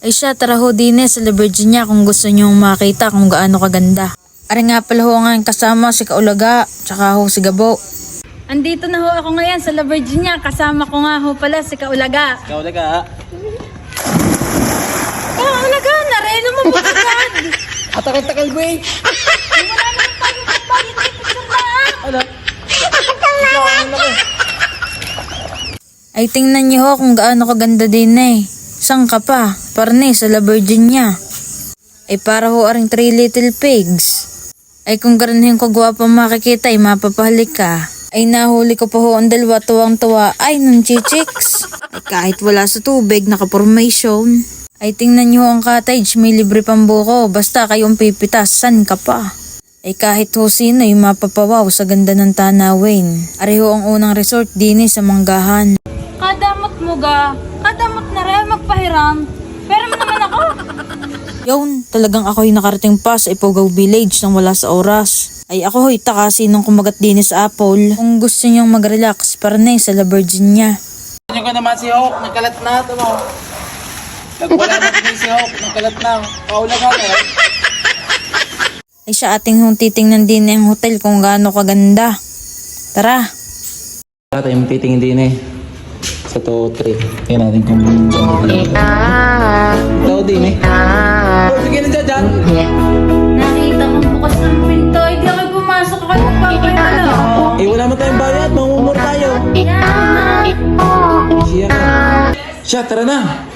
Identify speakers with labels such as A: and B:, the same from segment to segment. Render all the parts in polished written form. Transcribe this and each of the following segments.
A: Ay siya, tara ho din sa La Virginia kung gusto nyong makita kung gaano kaganda. Ari nga pala ho nga kasama si Kaulaga, tsaka ho si Gabo. Andito na ho ako ngayon sa La Virginia, kasama ko nga ho pala si Kaulaga.
B: Kaulaga.
A: Kaulaga, nareno mo mo agad.
B: Atakal-takal ba eh?
A: Wala naman tayo magbayad ng picture na.
B: Ano?
A: Ay tingnan niyo ho kung gaano kaganda din eh. Saan ka pa? Parne sa La Virginia. Ay para ho aring 3 little pigs. Ay kung garanhin ko gwapang makikita ay mapapahalik ka. Ay nahuli ko pa ho ang dalawa tuwang-tuwa ay nung chichiks. Ay kahit wala sa tubig naka-formation. Ay tingnan niyo ang cottage, may libre pang buko. Basta kayong pipitas, san ka pa? Ay kahit ho sino ay mapapawaw sa ganda ng tanawin. Ari ho ang unang resort din sa Manggahan. Kadamot mo ga, kadamot na rin magpahiram. Pero mo naman ako. Yun, talagang ako'y nakarating pa sa Ifugao Village nang wala sa oras. Ay ako ho'y takasi nung kumagat din sa Apple. Kung gusto niyong mag-relax, parne sa La Virginia.
B: Ano ka naman si Hawk? Nagkalat na ito mo. Nagwala na din si Hawk. Nagkalat na. Kaulaga na eh.
A: Ay siya ating hong titingnan din ang hotel kung gaano kaganda. Tara.
B: Tayo yung titingin din eh. Sa 2, 3. Yan natin kung ikaw din eh. Oh, sige na dyan.
A: Nakita kong bukas ng pinto. Hindi ako pumasok ako magpapayala.
B: Eh wala mo tayong bayad. Mamumura tayo. Siya ka. Siya, tara na.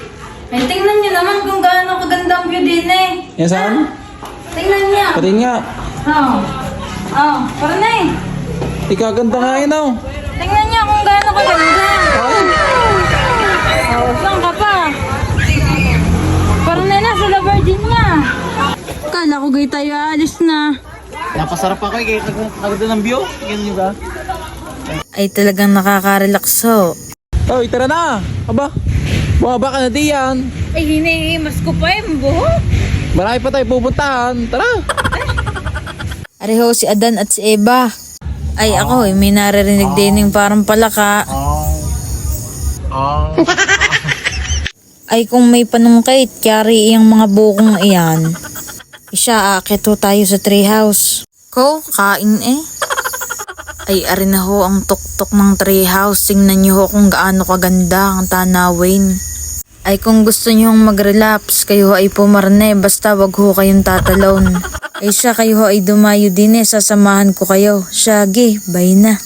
A: Ay tingnan niyo naman kung gaano kaganda ang view din eh.
B: Yan saan?
A: Tingnan niyo.
B: Patin nga.
A: Para na eh.
B: Ikaganda nga yun oh.
A: Tingnan niyo kung gaano kaganda. Saan ka pa? Para na sa La Virginia. Kala ko gay tayo aalis na.
B: Napasarap ako eh. Kaya naganda ng view. Ganyan ba?
A: Ay talagang nakaka-relax ho.
B: Oh, tara na. Aba. Bumaba ka na diyan.
A: Ay hinihimas ko pa eh, buho.
B: Marami pa tayo pupuntahan. Tara.
A: Areho si Adan at si Eva. Ay ako eh, may naririnig din yung parang palaka. Ay kung may panungkait, kyari iyang mga bukong iyan. Isya, aakit ho tayo sa treehouse. Ko, kain eh. Ay ari na ho ang tuktok ng treehouse. Tingnan niyo ho kung gaano kaganda ang tanawin. Ay kung gusto nyo mag-relapse, kayo ay pumarne, basta wag ho kayong tatalon. Ay siya, kayo ay dumayo din sasamahan ko kayo. Shagi, bye na.